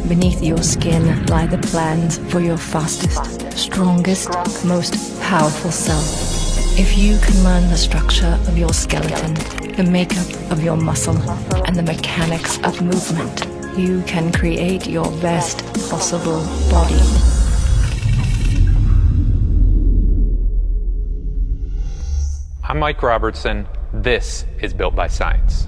Beneath your skin lie the plans for your fastest, strongest, most powerful self. If you can learn the structure of your skeleton, the makeup of your muscle, and the mechanics of movement, you can create your best possible body. I'm Mike Robertson. This is Built by Science.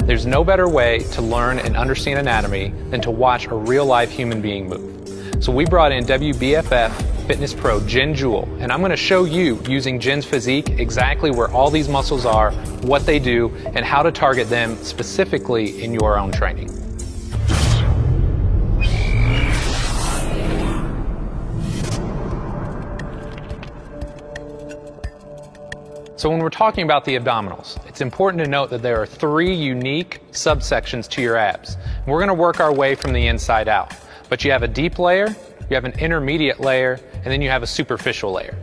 There's no better way to learn and understand anatomy than to watch a real-life human being move. So we brought in WBFF Fitness Pro Jen Jewell, and I'm going to show you, using Jen's physique, exactly where all these muscles are, what they do, and how to target them specifically in your own training. So when we're talking about the abdominals, it's important to note that there are three unique subsections to your abs. We're going to work our way from the inside out. But you have a deep layer, you have an intermediate layer, and then you have a superficial layer.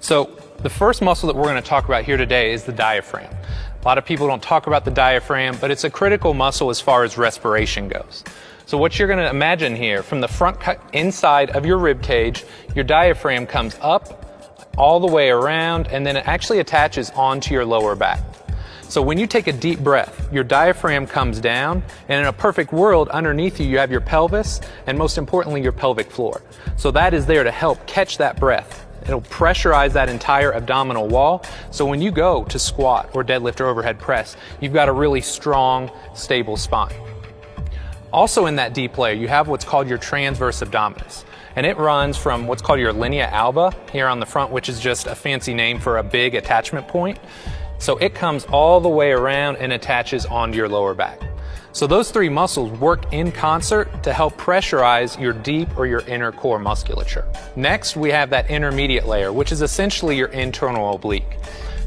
So the first muscle that we're going to talk about here today is the diaphragm. A lot of people don't talk about the diaphragm, but it's a critical muscle as far as respiration goes. So what you're going to imagine here, from the front inside of your rib cage, your diaphragm comes up all the way around, and then it actually attaches onto your lower back. So when you take a deep breath, your diaphragm comes down, and in a perfect world, underneath you have your pelvis, and most importantly, your pelvic floor. So that is there to help catch that breath. It'll pressurize that entire abdominal wall, so when you go to squat or deadlift or overhead press, you've got a really strong, stable spine. Also in that deep layer, you have what's called your transverse abdominis. And it runs from what's called your linea alba here on the front, which is just a fancy name for a big attachment point. So it comes all the way around and attaches onto your lower back. So those three muscles work in concert to help pressurize your deep or your inner core musculature. Next, we have that intermediate layer, which is essentially your internal oblique.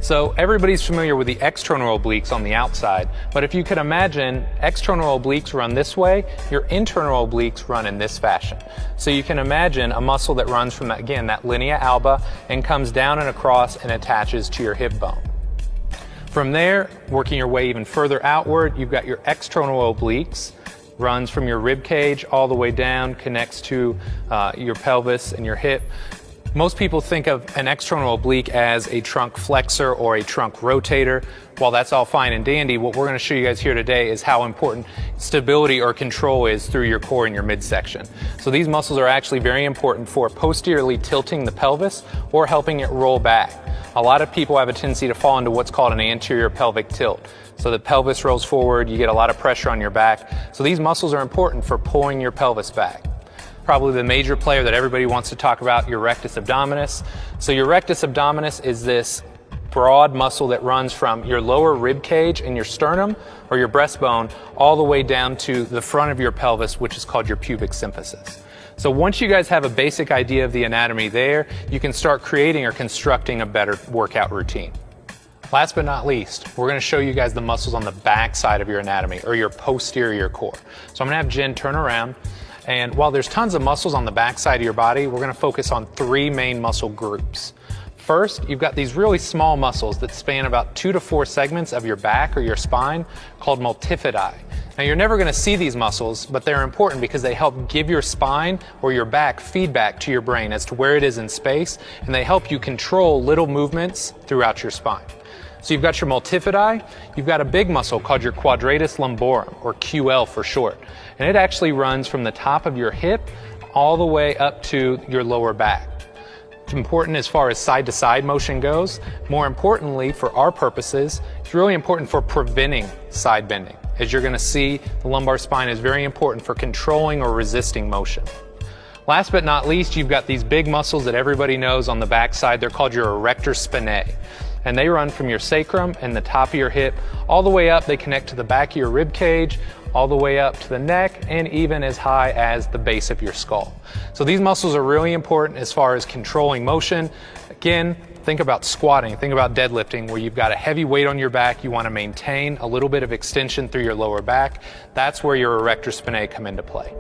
So everybody's familiar with the external obliques on the outside, but if you could imagine, external obliques run this way, your internal obliques run in this fashion. So you can imagine a muscle that runs from, again, that linea alba and comes down and across and attaches to your hip bone. From there, working your way even further outward, you've got your external obliques, runs from your rib cage all the way down, connects to your pelvis and your hip. Most people think of an external oblique as a trunk flexor or a trunk rotator. While that's all fine and dandy, what we're going to show you guys here today is how important stability or control is through your core and your midsection. So these muscles are actually very important for posteriorly tilting the pelvis or helping it roll back. A lot of people have a tendency to fall into what's called an anterior pelvic tilt. So the pelvis rolls forward, you get a lot of pressure on your back. So these muscles are important for pulling your pelvis back. Probably the major player that everybody wants to talk about, your rectus abdominis. So your rectus abdominis is this broad muscle that runs from your lower rib cage and your sternum or your breastbone all the way down to the front of your pelvis, which is called your pubic symphysis. So once you guys have a basic idea of the anatomy there, you can start creating or constructing a better workout routine. Last but not least, we're going to show you guys the muscles on the back side of your anatomy or your posterior core. So I'm going to have Jen turn around. And while there's tons of muscles on the back side of your body, we're going to focus on three main muscle groups. First, you've got these really small muscles that span about 2 to 4 segments of your back or your spine called multifidi. Now you're never going to see these muscles, but they're important because they help give your spine or your back feedback to your brain as to where it is in space, and they help you control little movements throughout your spine. So you've got your multifidi, you've got a big muscle called your quadratus lumborum, or QL for short. And it actually runs from the top of your hip all the way up to your lower back. It's important as far as side-to-side motion goes. More importantly, for our purposes, it's really important for preventing side bending. As you're going to see, the lumbar spine is very important for controlling or resisting motion. Last but not least, you've got these big muscles that everybody knows on the back side. They're called your erector spinae. And they run from your sacrum and the top of your hip all the way up. They connect to the back of your rib cage, all the way up to the neck, and even as high as the base of your skull. So these muscles are really important as far as controlling motion. Again, think about squatting, think about deadlifting, where you've got a heavy weight on your back. You want to maintain a little bit of extension through your lower back. That's where your erector spinae come into play.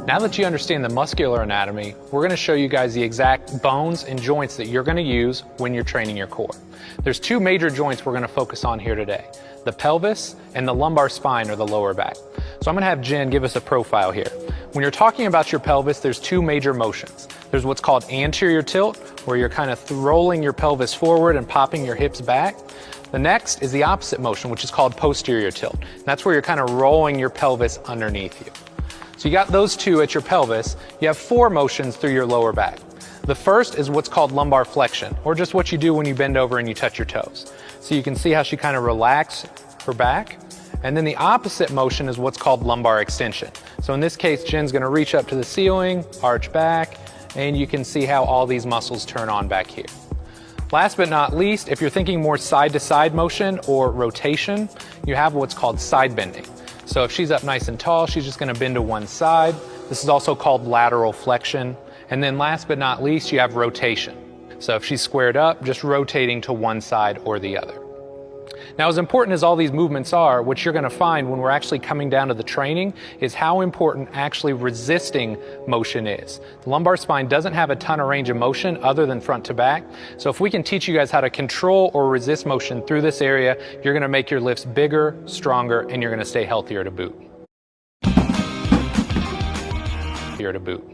Now that you understand the muscular anatomy, we're going to show you guys the exact bones and joints that you're going to use when you're training your core. There's two major joints we're going to focus on here today, the pelvis and the lumbar spine or the lower back. So I'm going to have Jen give us a profile here. When you're talking about your pelvis, there's two major motions. There's what's called anterior tilt, where you're kind of rolling your pelvis forward and popping your hips back. The next is the opposite motion, which is called posterior tilt. That's where you're kind of rolling your pelvis underneath you. So you got those two at your pelvis. You have four motions through your lower back. The first is what's called lumbar flexion, or just what you do when you bend over and you touch your toes. So you can see how she kind of relaxed her back. And then the opposite motion is what's called lumbar extension. So in this case, Jen's going to reach up to the ceiling, arch back, and you can see how all these muscles turn on back here. Last but not least, if you're thinking more side-to-side motion or rotation, you have what's called side bending. So if she's up nice and tall, she's just going to bend to one side. This is also called lateral flexion. And then last but not least, you have rotation. So if she's squared up, just rotating to one side or the other. Now, as important as all these movements are, what you're going to find when we're actually coming down to the training is how important actually resisting motion is. The lumbar spine doesn't have a ton of range of motion other than front to back. So if we can teach you guys how to control or resist motion through this area, you're going to make your lifts bigger, stronger, and you're going to stay healthier to boot. Here to boot.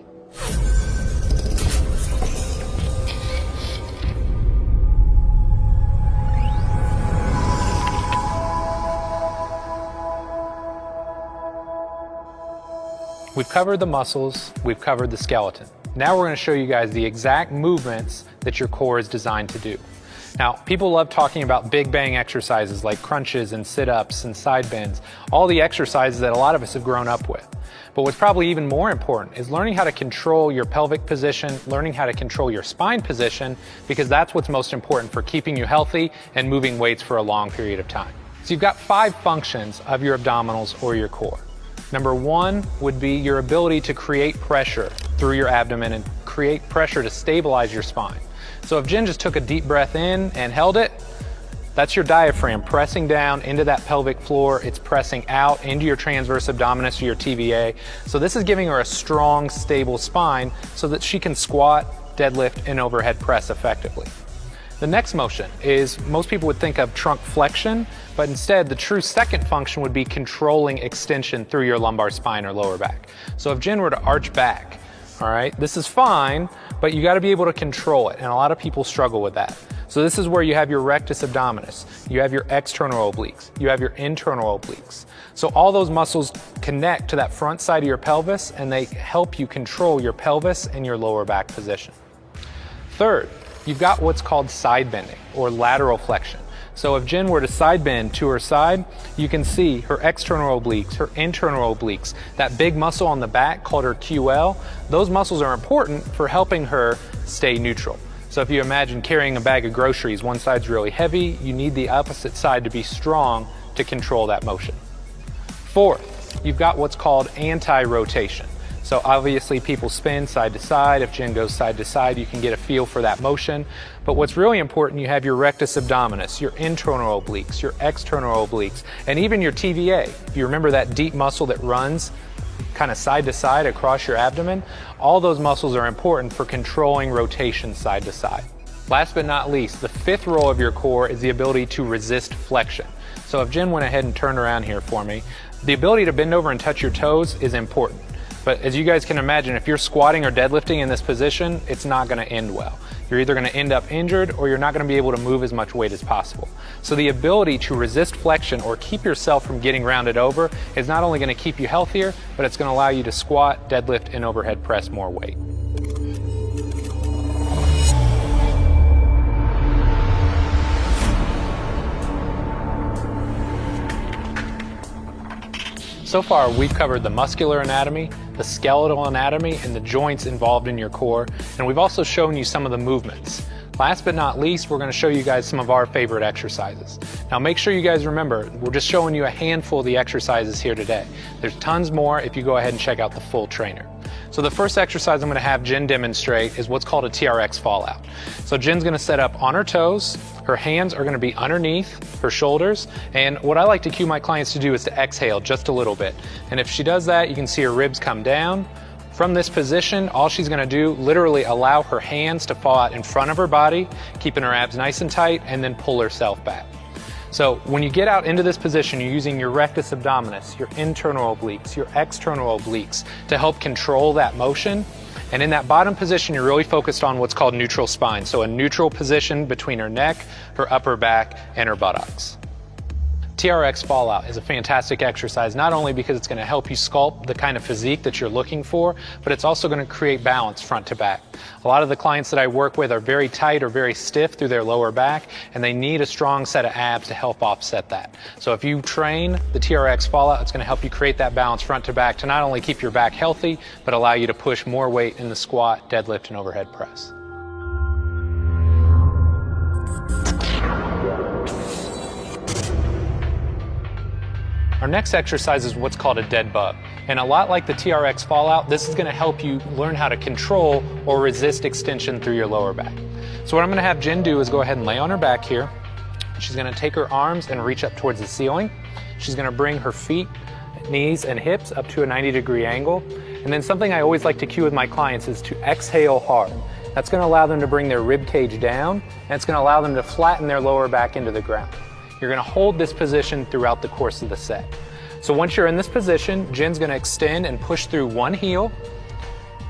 We've covered the muscles, we've covered the skeleton. Now we're going to show you guys the exact movements that your core is designed to do. Now, people love talking about big bang exercises like crunches and sit-ups and side bends, all the exercises that a lot of us have grown up with. But what's probably even more important is learning how to control your pelvic position, learning how to control your spine position, because that's what's most important for keeping you healthy and moving weights for a long period of time. So you've got 5 functions of your abdominals or your core. Number 1 would be your ability to create pressure through your abdomen and create pressure to stabilize your spine. So if Jen just took a deep breath in and held it, that's your diaphragm pressing down into that pelvic floor. It's pressing out into your transverse abdominis or your TVA. So this is giving her a strong, stable spine so that she can squat, deadlift, and overhead press effectively. The next motion is, most people would think of trunk flexion, but instead the true second function would be controlling extension through your lumbar spine or lower back. So if Jen were to arch back, all right, this is fine, but you got to be able to control it, and a lot of people struggle with that. So this is where you have your rectus abdominis, you have your external obliques, you have your internal obliques. So all those muscles connect to that front side of your pelvis, and they help you control your pelvis and your lower back position. Third, you've got what's called side bending or lateral flexion. So if Jen were to side bend to her side, you can see her external obliques, her internal obliques, that big muscle on the back called her QL, those muscles are important for helping her stay neutral. So if you imagine carrying a bag of groceries, one side's really heavy, you need the opposite side to be strong to control that motion. Fourth, you've got what's called anti-rotation. So obviously people spin side to side. If Jen goes side to side, you can get a feel for that motion. But what's really important, you have your rectus abdominis, your internal obliques, your external obliques, and even your TVA. If you remember that deep muscle that runs kind of side to side across your abdomen, all those muscles are important for controlling rotation side to side. Last but not least, the 5th role of your core is the ability to resist flexion. So if Jen went ahead and turned around here for me, the ability to bend over and touch your toes is important. But as you guys can imagine, if you're squatting or deadlifting in this position, it's not going to end well. You're either going to end up injured or you're not going to be able to move as much weight as possible. So the ability to resist flexion or keep yourself from getting rounded over is not only going to keep you healthier, but it's going to allow you to squat, deadlift, and overhead press more weight. So far, we've covered the muscular anatomy, the skeletal anatomy, and the joints involved in your core, and we've also shown you some of the movements. Last but not least, we're going to show you guys some of our favorite exercises. Now make sure you guys remember, we're just showing you a handful of the exercises here today. There's tons more if you go ahead and check out the full trainer. So the first exercise I'm going to have Jen demonstrate is what's called a TRX fallout. So Jen's going to set up on her toes, her hands are going to be underneath her shoulders, and what I like to cue my clients to do is to exhale just a little bit. And if she does that, you can see her ribs come down, From this position, all she's going to do, literally allow her hands to fall out in front of her body, keeping her abs nice and tight, and then pull herself back. So when you get out into this position, you're using your rectus abdominis, your internal obliques, your external obliques to help control that motion. And in that bottom position, you're really focused on what's called neutral spine. So a neutral position between her neck, her upper back, and her buttocks. TRX fallout is a fantastic exercise, not only because it's going to help you sculpt the kind of physique that you're looking for, but it's also going to create balance front to back. A lot of the clients that I work with are very tight or very stiff through their lower back, and they need a strong set of abs to help offset that. So if you train the TRX fallout, it's going to help you create that balance front to back to not only keep your back healthy, but allow you to push more weight in the squat, deadlift, and overhead press. Our next exercise is what's called a dead bug. And a lot like the TRX fallout, this is going to help you learn how to control or resist extension through your lower back. So what I'm going to have Jen do is go ahead and lay on her back here. She's going to take her arms and reach up towards the ceiling. She's going to bring her feet, knees, and hips up to a 90-degree angle. And then something I always like to cue with my clients is to exhale hard. That's going to allow them to bring their rib cage down, and it's going to allow them to flatten their lower back into the ground. You're going to hold this position throughout the course of the set. So once you're in this position, Jen's going to extend and push through one heel.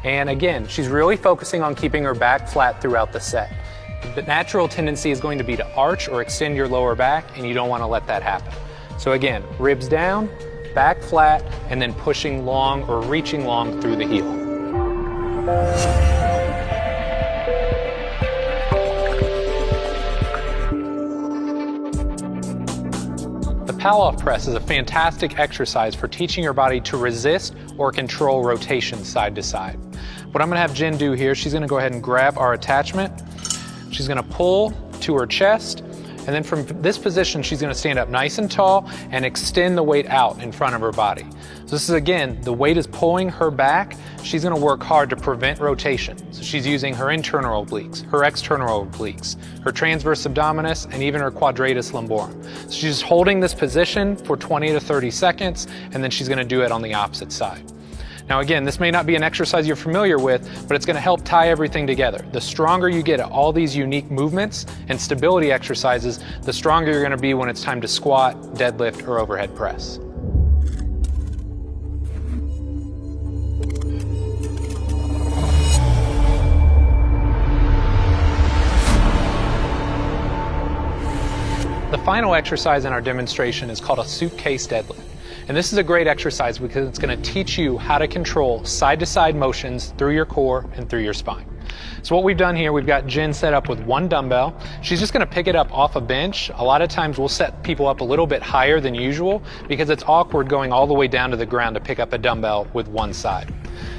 And again, she's really focusing on keeping her back flat throughout the set. The natural tendency is going to be to arch or extend your lower back, and you don't want to let that happen. So again, ribs down, back flat, and then pushing long or reaching long through the heel. The Palloff press is a fantastic exercise for teaching your body to resist or control rotation side to side. What I'm going to have Jen do here, she's going to go ahead and grab our attachment. She's going to pull to her chest, and then from this position, she's going to stand up nice and tall and extend the weight out in front of her body. So this is, again, the weight is pulling her back. She's going to work hard to prevent rotation. So she's using her internal obliques, her external obliques, her transverse abdominis, and even her quadratus lumborum. So she's just holding this position for 20 to 30 seconds, and then she's going to do it on the opposite side. Now again, this may not be an exercise you're familiar with, but it's going to help tie everything together. The stronger you get at all these unique movements and stability exercises, the stronger you're going to be when it's time to squat, deadlift, or overhead press. The final exercise in our demonstration is called a suitcase deadlift. And this is a great exercise because it's going to teach you how to control side-to-side motions through your core and through your spine. So what we've done here, we've got Jen set up with one dumbbell. She's just going to pick it up off a bench. A lot of times we'll set people up a little bit higher than usual because it's awkward going all the way down to the ground to pick up a dumbbell with one side.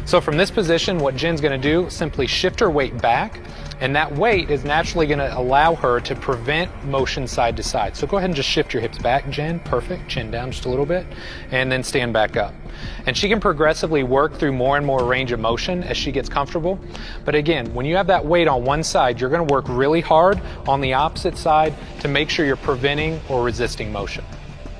So from this position, what Jen's going to do is simply shift her weight back, and that weight is naturally going to allow her to prevent motion side to side. So go ahead and just shift your hips back, Jen. Perfect. Chin down just a little bit, and then stand back up. And she can progressively work through more and more range of motion as she gets comfortable. But again, when you have that weight on one side, you're going to work really hard on the opposite side to make sure you're preventing or resisting motion.